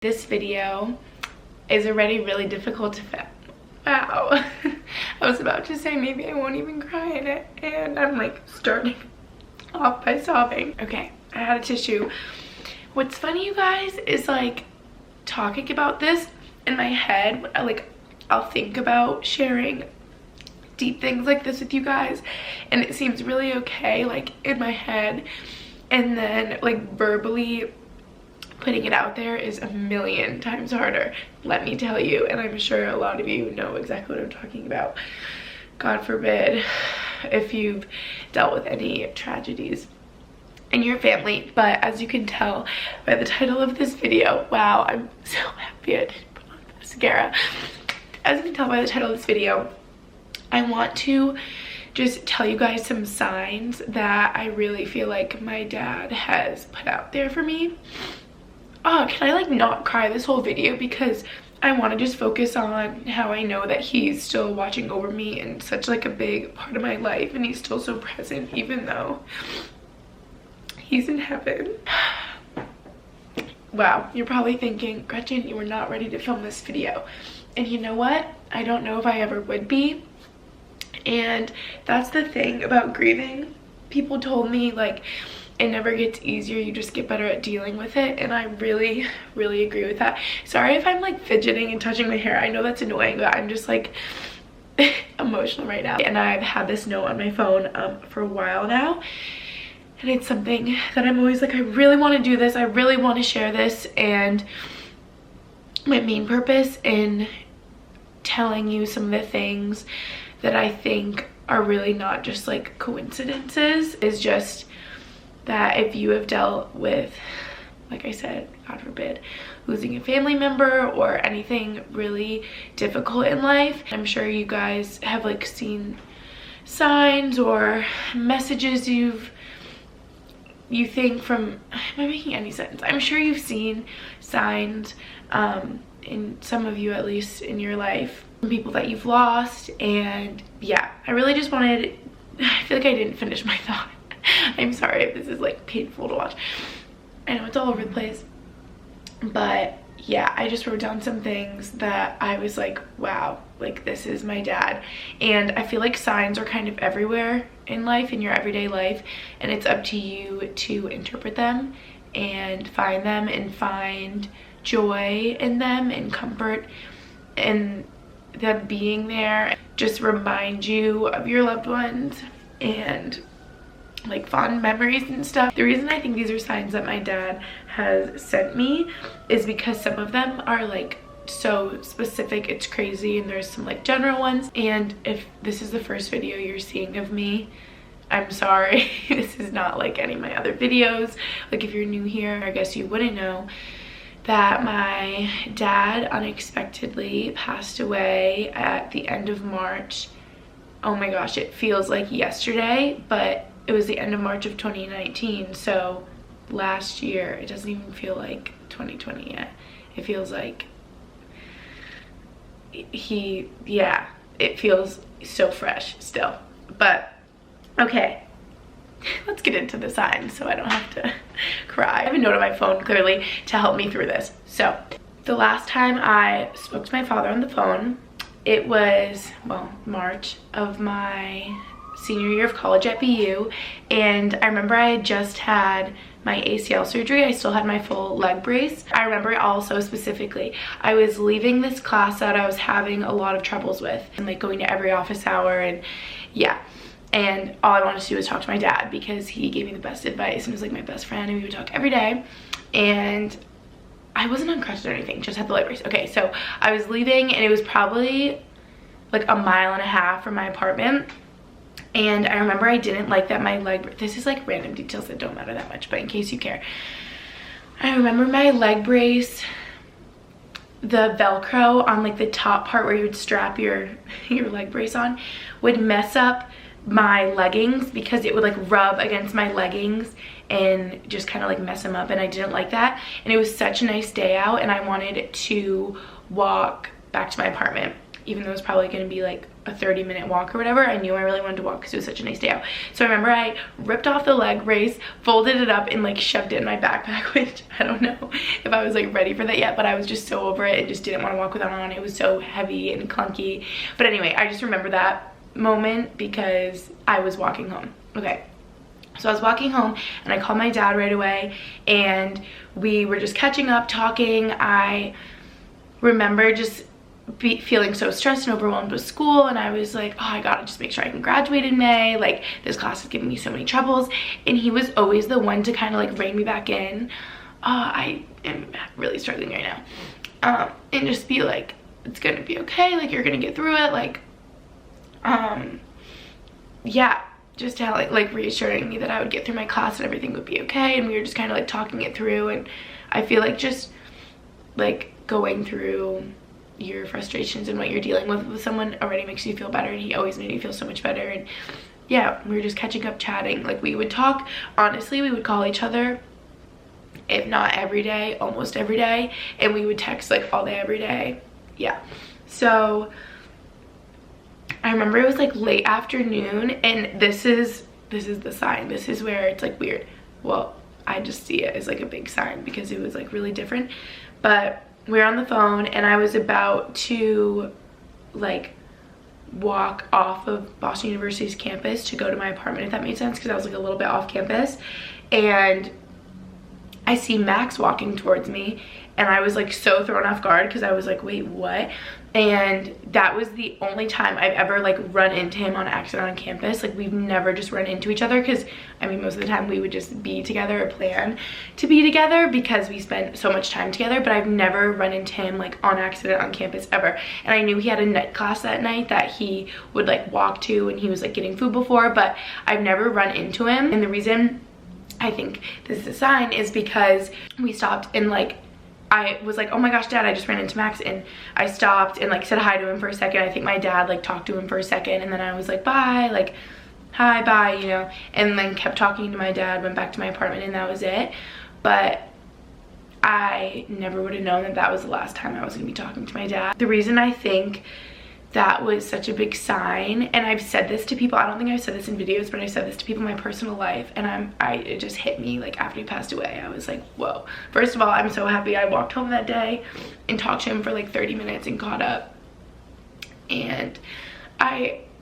This video is already really difficult to film. Wow. I was about to say maybe I won't even cry in it, and I'm like starting off by sobbing. Okay, I had a tissue. What's funny, you guys, is like talking about this in my head, I'll think about sharing deep things like this with you guys, and it seems really okay like in my head, and then like verbally putting it out there is a million times harder, let me tell you. And I'm sure a lot of you know exactly what I'm talking about. God forbid if you've dealt with any tragedies in your family. But as you can tell by the title of this video, wow, I'm so happy I didn't put on mascara. As you can tell by the title of this video, I want to just tell you guys some signs that I really feel like my dad has put out there for me. Oh, can I like not cry this whole video, because I want to just focus on how I know that he's still watching over me and such like a big part of my life, and he's still so present even though he's in heaven. Wow, you're probably thinking, Gretchen, you were not ready to film this video. And you know what? I don't know if I ever would be. And that's the thing about grieving. People told me like it never gets easier, you just get better at dealing with it, and I really agree with that. Sorry if I'm like fidgeting and touching my hair, I know that's annoying, but I'm just like emotional right now. And I've had this note on my phone for a while now, and it's something that I'm always like, I really want to do this, I really want to share this. And my main purpose in telling you some of the things that I think are really not just like coincidences is just that if you have dealt with, like I said, God forbid, losing a family member or anything really difficult in life, I'm sure you guys have like seen signs or messages you think from, am I making any sense? I'm sure you've seen signs, in some of you at least in your life, from people that you've lost. And yeah, I really just wanted, I feel like I didn't finish my thought. I'm sorry if this is like painful to watch. I know it's all over the place, but yeah, I just wrote down some things that I was like, wow, like this is my dad. And I feel like signs are kind of everywhere in life, in your everyday life, and it's up to you to interpret them and find joy in them and comfort in them being there. Just remind you of your loved ones and like fond memories and stuff. The reason I think these are signs that my dad has sent me is because some of them are like so specific, it's crazy, and there's some like general ones. And if this is the first video you're seeing of me, I'm sorry. This is not like any of my other videos. Like if you're new here, I guess you wouldn't know that my dad unexpectedly passed away at the end of March. Oh my gosh, it feels like yesterday, but it was the end of March of 2019, so last year. It doesn't even feel like 2020 yet. It feels like it feels so fresh still. But okay, let's get into the signs so I don't have to cry. I have a note on my phone clearly to help me through this. So the last time I spoke to my father on the phone, it was, well, March of my senior year of college at BU, and I remember I had just had my ACL surgery. I still had my full leg brace. I remember also specifically, I was leaving this class that I was having a lot of troubles with, and like going to every office hour, and yeah, and all I wanted to do was talk to my dad because he gave me the best advice and was like my best friend, and we would talk every day. And I wasn't on crutches or anything, just had the leg brace. Okay, so I was leaving, and it was probably like a mile and a half from my apartment. And I remember I didn't like that my leg, this is like random details that don't matter that much, but in case you care, I remember my leg brace, the Velcro on like the top part where you would strap your leg brace on, would mess up my leggings because it would like rub against my leggings and just kind of like mess them up, and I didn't like that. And it was such a nice day out, and I wanted to walk back to my apartment, even though it was probably going to be like a 30-minute walk or whatever. I knew I really wanted to walk because it was such a nice day out. So I remember I ripped off the leg brace, folded it up, and like shoved it in my backpack, which I don't know if I was like ready for that yet, but I was just so over it and just didn't want to walk without it on. It was so heavy and clunky. But anyway, I just remember that moment because I was walking home. Okay. So I was walking home and I called my dad right away and we were just catching up, talking. I remember just feeling so stressed and overwhelmed with school, and I was like, oh, I gotta just make sure I can graduate in May. Like, this class is giving me so many troubles. And he was always the one to kind of like rein me back in. I am really struggling right now. And just be like, it's gonna be okay. Like, you're gonna get through it. Like, yeah. Just to like reassuring me that I would get through my class and everything would be okay, and we were just kind of like talking it through. And I feel like just like going through your frustrations and what you're dealing with someone already makes you feel better, and he always made me feel so much better. And yeah, we were just catching up, chatting. Like, we would talk, honestly, we would call each other, if not every day, almost every day, and we would text like all day every day. Yeah, so I remember it was like late afternoon, and this is the sign. This is where it's like weird. Well, I just see it as like a big sign because it was like really different. But we were on the phone and I was about to like walk off of Boston University's campus to go to my apartment, if that made sense, because I was like a little bit off campus. And I see Max walking towards me, and I was like so thrown off guard because I was like, wait, what? And that was the only time I've ever like run into him on accident on campus. Like, we've never just run into each other, because I mean, most of the time we would just be together or plan to be together because we spent so much time together. But I've never run into him like on accident on campus ever. And I knew he had a night class that night that he would like walk to, and he was like getting food before, but I've never run into him. And the reason I think this is a sign is because we stopped, and like I was like, oh my gosh, Dad, I just ran into Max. And I stopped and like said hi to him for a second. I think my dad like talked to him for a second, and then I was like, bye, like hi, bye, you know, and then kept talking to my dad, went back to my apartment, and that was it. But I never would have known that that was the last time I was gonna be talking to my dad. The reason I think that was such a big sign, and I've said this to people, I don't think I've said this in videos, but I said this to people in my personal life, and it just hit me like after he passed away. I was like, whoa. First of all, I'm so happy I walked home that day and talked to him for like 30 minutes and caught up. And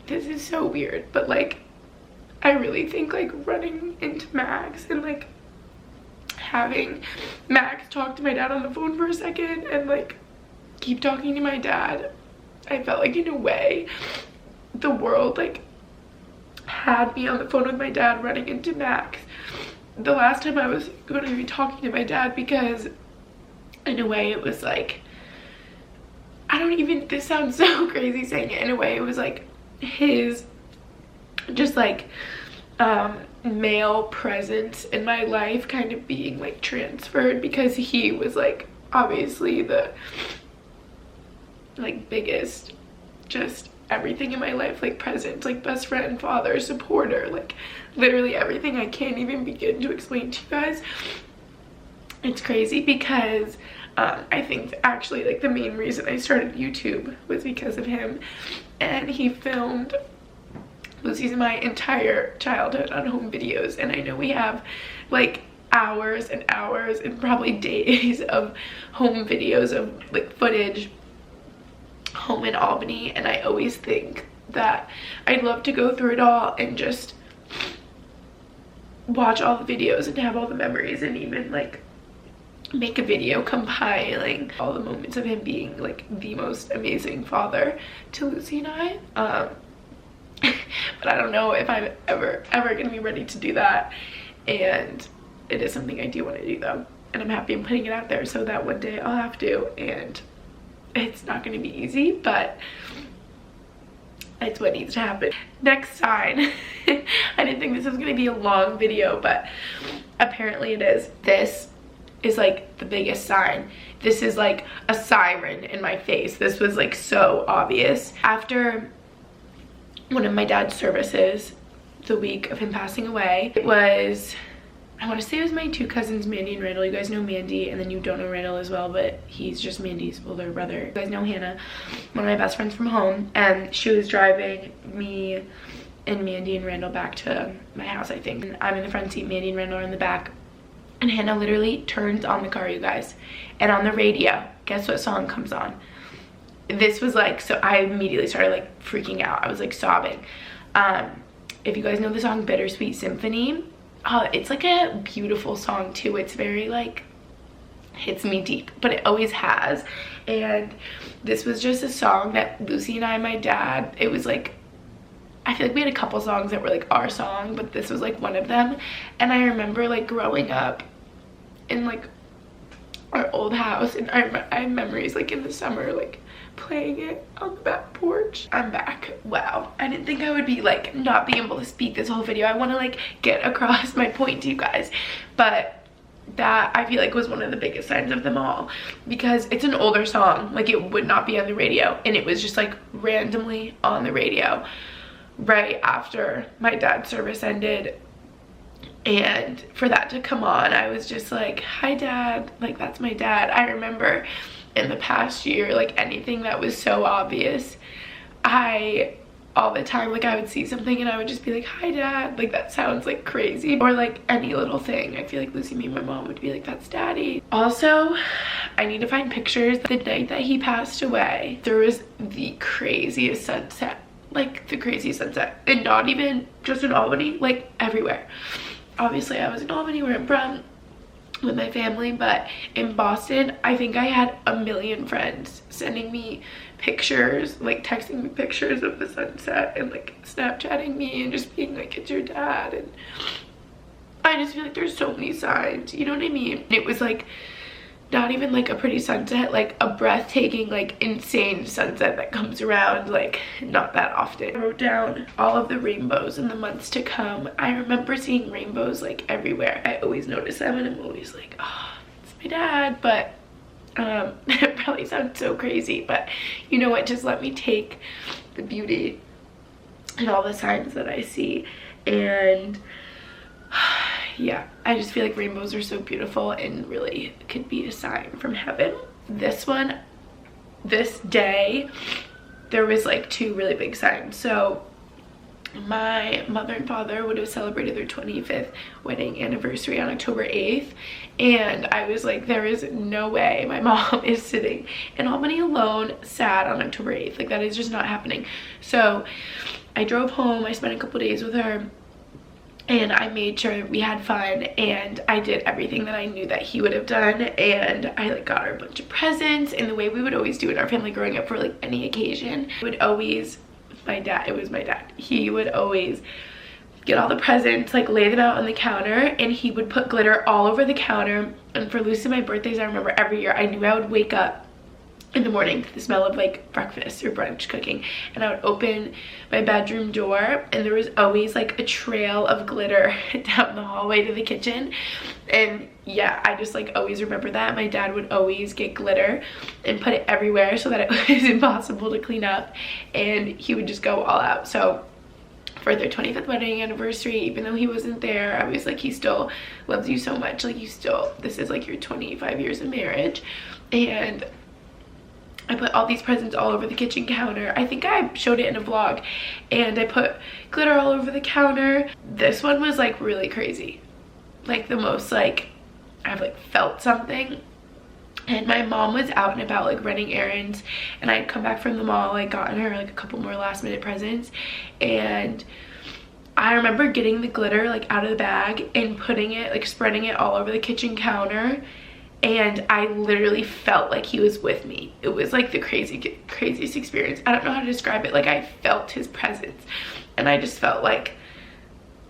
this is so weird, but like I really think like running into Max and like having Max talk to my dad on the phone for a second and like keep talking to my dad, I felt like in a way the world like had me on the phone with my dad running into Max the last time I was going to be talking to my dad, because in a way it was like, I don't even, this sounds so crazy saying it, in a way it was like his just like male presence in my life kind of being like transferred, because he was like obviously the like biggest just everything in my life, like present, like best friend, father, supporter, like literally everything. I can't even begin to explain to you guys. It's crazy because I think actually like the main reason I started YouTube was because of him, and he filmed Lucy's and my entire childhood on home videos. And I know we have like hours and hours and probably days of home videos of like footage home in Albany, and I always think that I'd love to go through it all and just watch all the videos and have all the memories, and even like make a video compiling all the moments of him being like the most amazing father to Lucy and I. But I don't know if I'm ever gonna be ready to do that, and it is something I do want to do though, and I'm happy I'm putting it out there so that one day I'll have to. And it's not going to be easy, but it's what needs to happen. Next sign. I didn't think this was going to be a long video, but apparently it is. This is like the biggest sign. This is like a siren in my face. This was like so obvious. After one of my dad's services, the week of him passing away, it was I want to say it was my two cousins, Mandy and Randall. You guys know Mandy, and then you don't know Randall as well, but he's just Mandy's older brother. You guys know Hannah, one of my best friends from home, and she was driving me and Mandy and Randall back to my house, I think. And I'm in the front seat, Mandy and Randall are in the back, and Hannah literally turns on the car, you guys, and on the radio, guess what song comes on? This was like, so I immediately started like freaking out. I was like sobbing. If you guys know the song Bittersweet Symphony, it's like a beautiful song too. It's very like, hits me deep, but it always has. And this was just a song that Lucy and I, my dad, it was like, I feel like we had a couple songs that were like our song, but this was like one of them. And I remember like growing up in like our old house, and I have memories like in the summer like playing it on the back porch. I'm back. Wow, I didn't think I would be like not being able to speak this whole video. I want to like get across my point to you guys, but that I feel like was one of the biggest signs of them all, because it's an older song, like it would not be on the radio, and it was just like randomly on the radio right after my dad's service ended. And for that to come on, I was just like, hi Dad, like that's my dad. I remember in the past year, like anything that was so obvious, all the time, like I would see something and I would just be like, hi Dad, like that sounds like crazy. Or like any little thing, I feel like Lucy, me and my mom would be like, that's Daddy. Also, I need to find pictures. The night that he passed away, there was the craziest sunset, like the craziest sunset, and not even just in Albany, like everywhere. Obviously I was in Albany where I'm from with my family, but in Boston I think I had a million friends sending me pictures, like texting me pictures of the sunset and like Snapchatting me and just being like, it's your dad. And I just feel like there's so many signs, you know what I mean? It was like not even like a pretty sunset, like a breathtaking, like insane sunset that comes around like not that often. I wrote down all of the rainbows in the months to come. I remember seeing rainbows like everywhere. I always notice them and I'm always like, oh, it's my dad. But it probably sounds so crazy, but you know what, just let me take the beauty and all the signs that I see. And yeah, I just feel like rainbows are so beautiful and really could be a sign from heaven. This day, there was like two really big signs. So my mother and father would have celebrated their 25th wedding anniversary on October 8th. And I was like, there is no way my mom is sitting in Albany alone, sad on October 8th. Like that is just not happening. So I drove home, I spent a couple days with her, and I made sure we had fun, and I did everything that I knew that he would have done. And I like got her a bunch of presents, and the way we would always do in our family growing up for like any occasion, would always, it was my dad, he would always get all the presents, like lay them out on the counter, and he would put glitter all over the counter. And for Lucy, my birthdays, I remember every year I knew I would wake up in the morning to the smell of like breakfast or brunch cooking, and I would open my bedroom door and there was always like a trail of glitter down the hallway to the kitchen. And yeah, I just like always remember that. My dad would always get glitter and put it everywhere so that it was impossible to clean up, and he would just go all out. So for their 25th wedding anniversary, even though he wasn't there, I was like, he still loves you so much, like you still, this is like your 25 years of marriage. And I put all these presents all over the kitchen counter. I think I showed it in a vlog, and I put glitter all over the counter. This one was like really crazy, like the most like I've like felt something. And my mom was out and about like running errands, and I'd come back from the mall, like gotten her like a couple more last minute presents, and I remember getting the glitter like out of the bag and putting it, like spreading it all over the kitchen counter. And I literally felt like he was with me. It was like the craziest experience. I don't know how to describe it. Like I felt his presence, and I just felt like,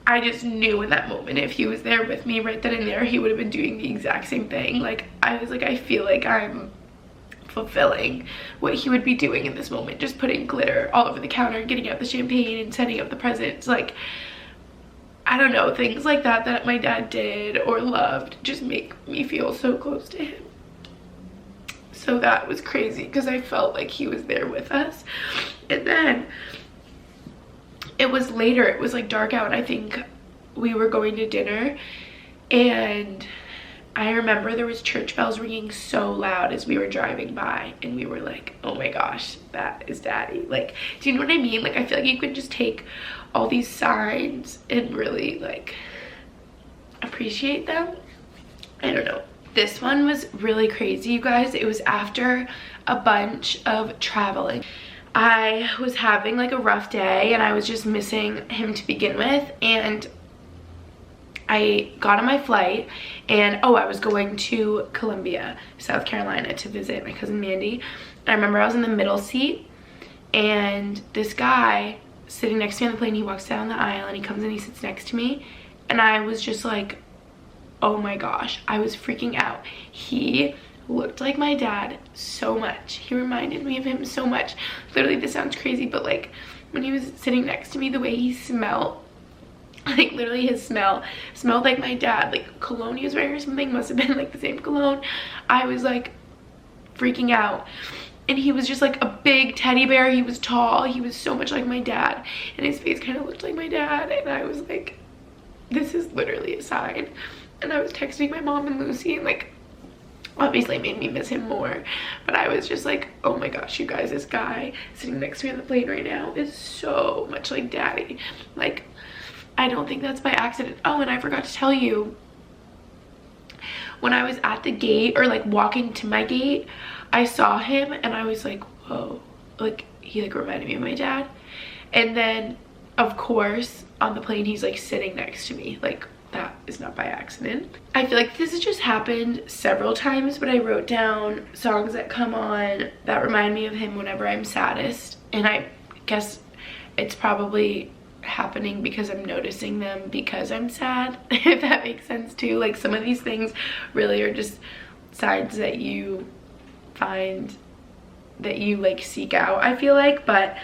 I just knew in that moment if he was there with me right then and there, he would have been doing the exact same thing. Like I was like, I feel like I'm fulfilling what he would be doing in this moment, just putting glitter all over the counter, getting out the champagne and setting up the presents. Like, I don't know, things like that that my dad did or loved just make me feel so close to him. So that was crazy because I felt like he was there with us. And then it was later, it was like dark out, and I think we were going to dinner, And I remember there was church bells ringing so loud as we were driving by, and we were like, oh my gosh, that is daddy. Like, do you know what I mean? Like, I feel like you could just take all these signs and really like appreciate them. I don't know. This one was really crazy, you guys. It was after a bunch of traveling. I was having like a rough day and I was just missing him to begin with, and I got on my flight and I was going to Columbia, South Carolina to visit my cousin Mandy. And I remember I was in the middle seat, and this guy sitting next to me on the plane, he walks down the aisle and he comes and he sits next to me, and I was just like, oh my gosh, I was freaking out. He looked like my dad so much. He reminded me of him so much. Literally, this sounds crazy, but like when he was sitting next to me, the way he smelled, like literally his smell smelled like my dad. Like cologne he was wearing or something, must have been like the same cologne. I was like freaking out. And he was just like a big teddy bear. He was tall. He was so much like my dad, and his face kind of looked like my dad. And I was like, this is literally a sign. And I was texting my mom and Lucy, and like obviously it made me miss him more, but I was just like, oh my gosh, you guys, this guy sitting next to me on the plane right now is so much like daddy. Like, I don't think that's by accident. Oh, and I forgot to tell you, when I was at the gate, or like walking to my gate, I saw him and I was like, whoa, like he like reminded me of my dad. And then of course on the plane he's like sitting next to me. Like, that is not by accident. I feel like this has just happened several times, but I wrote down songs that come on that remind me of him whenever I'm saddest. And I guess it's probably happening because I'm noticing them because I'm sad, if that makes sense too. Like, some of these things really are just signs that you find, that you like seek out, I feel like. But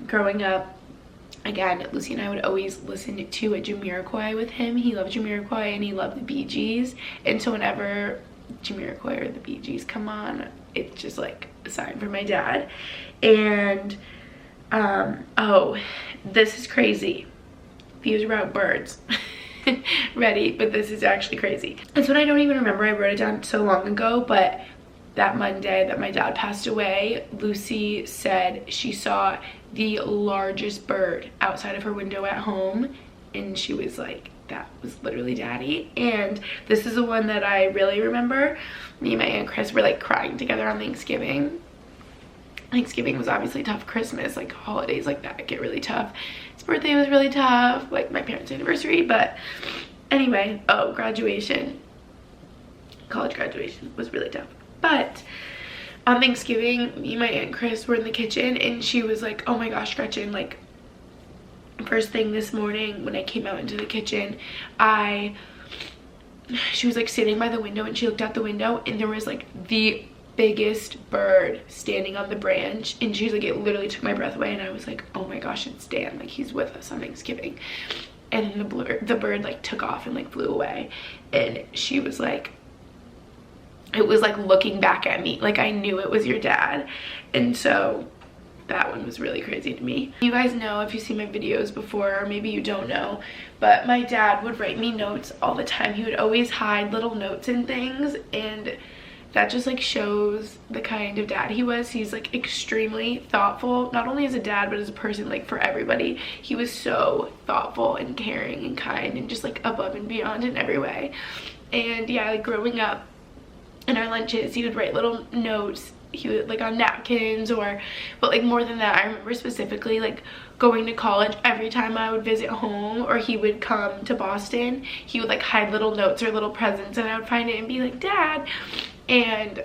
growing up, again, Lucy and I would always listen to a Jamiroquai with him. He loved Jamiroquai and he loved the Bee Gees. And so whenever Jamiroquai or the Bee Gees come on, it's just like a sign for my dad. And oh, this is crazy. These are about birds. Ready? But this is actually crazy. This one I don't even remember. I wrote it down so long ago, but that Monday that my dad passed away, Lucy said she saw the largest bird outside of her window at home, and she was like, that was literally daddy. And this is the one that I really remember. Me and my Aunt Chris were like crying together on Thanksgiving. Thanksgiving was obviously tough. Christmas, like holidays like that get really tough. His birthday was really tough, like my parents' anniversary. But anyway, oh, graduation, college graduation was really tough. But on Thanksgiving, me and my Aunt Chris were in the kitchen, and she was like, oh my gosh, Gretchen, like first thing this morning when I came out into the kitchen, she was like sitting by the window, and she looked out the window and there was like the biggest bird standing on the branch, and she was like, it literally took my breath away. And I was like, oh my gosh, it's Dan, like he's with us on Thanksgiving. And then the bird like took off and like flew away, and she was like, it was like looking back at me, like I knew it was your dad. And so that one was really crazy to me. You guys know, if you've seen my videos before, or maybe you don't know, but my dad would write me notes all the time. He would always hide little notes and things, and that just like shows the kind of dad he was. He's like extremely thoughtful, not only as a dad but as a person, like for everybody. He was so thoughtful and caring and kind and just like above and beyond in every way. And yeah, like growing up, in our lunches he would write little notes. He would like on napkins, but like more than that, I remember specifically like going to college, every time I would visit home or he would come to Boston, he would like hide little notes or little presents, and I would find it and be like, Dad. And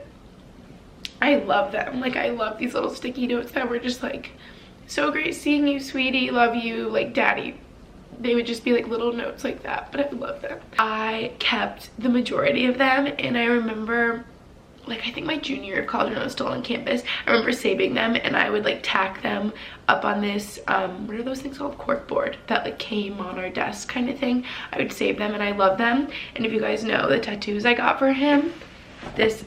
I love them. Like, I love these little sticky notes that were just like, so great seeing you, sweetie, love you, like daddy. They would just be like little notes like that, but I love them. I kept the majority of them, and I remember, like, I think my junior year of college when I was still on campus, I remember saving them, and I would like tack them up on this, what are those things called? Cork board that like came on our desk kind of thing. I would save them, and I love them. And if you guys know the tattoos I got for him, this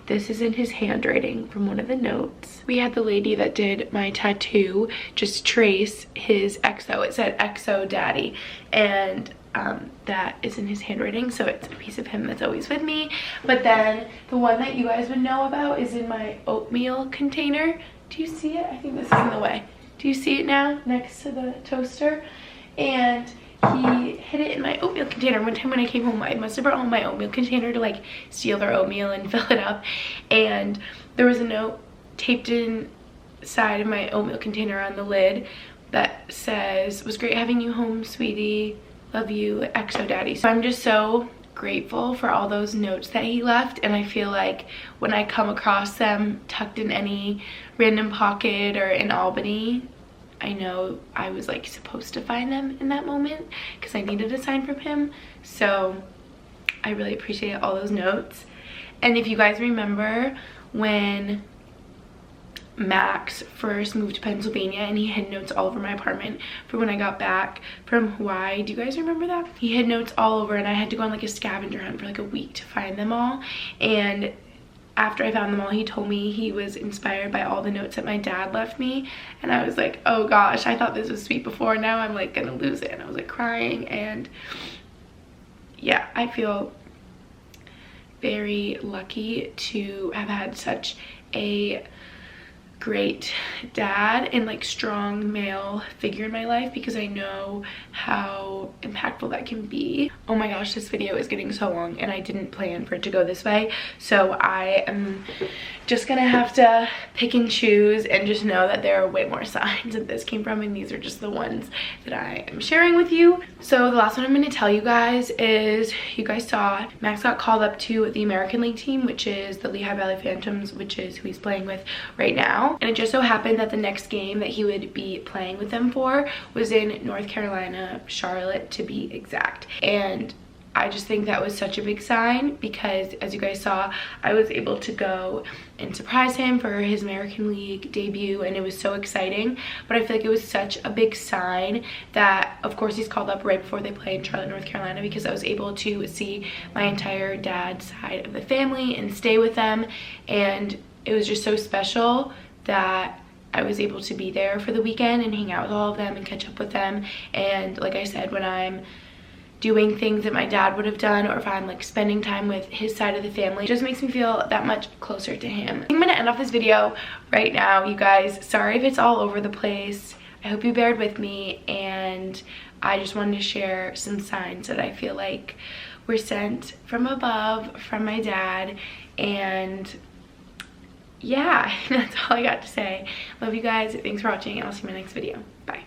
is in his handwriting from one of the notes. We had the lady that did my tattoo just trace his XO. It said XO daddy, and that is in his handwriting, so it's a piece of him that's always with me. But then the one that you guys would know about is in my oatmeal container. Do you see it? I think this is in the way. Do you see it now next to the toaster? And he hid it in my oatmeal container. One time when I came home, I must have brought home my oatmeal container to like steal their oatmeal and fill it up, and there was a note taped inside of my oatmeal container on the lid that says, "Was great having you home, sweetie, love you, XO daddy." So I'm just so grateful for all those notes that he left, and I feel like when I come across them tucked in any random pocket or in Albany, I know I was like supposed to find them in that moment because I needed a sign from him. So I really appreciate all those notes. And if you guys remember when Max first moved to Pennsylvania and he hid notes all over my apartment for when I got back from Hawaii, do you guys remember that? He hid notes all over, and I had to go on like a scavenger hunt for like a week to find them all. And after I found them all, he told me he was inspired by all the notes that my dad left me, and I was like, oh gosh, I thought this was sweet before, now I'm like gonna lose it. And I was like crying, and yeah, I feel very lucky to have had such a great dad and like strong male figure in my life, because I know how impactful that can be. Oh my gosh, this video is getting so long and I didn't plan for it to go this way, so I am just gonna have to pick and choose and just know that there are way more signs that this came from, and these are just the ones that I am sharing with you. So the last one I'm going to tell you guys is, you guys saw Max got called up to the American League team, which is the Lehigh Valley Phantoms, which is who he's playing with right now. And it just so happened that the next game that he would be playing with them for was in North Carolina, Charlotte to be exact. And I just think that was such a big sign, because as you guys saw, I was able to go and surprise him for his American League debut, and it was so exciting. But I feel like it was such a big sign that, of course, he's called up right before they play in Charlotte, North Carolina, because I was able to see my entire dad's side of the family and stay with them. And it was just so special that I was able to be there for the weekend and hang out with all of them and catch up with them. And like I said, when I'm doing things that my dad would have done, or if I'm like spending time with his side of the family, it just makes me feel that much closer to him. I'm gonna end off this video right now, you guys. Sorry if it's all over the place. I hope you bared with me, and I just wanted to share some signs that I feel like were sent from above from my dad. And yeah, that's all I got to say. Love you guys. Thanks for watching, and I'll see you in my next video.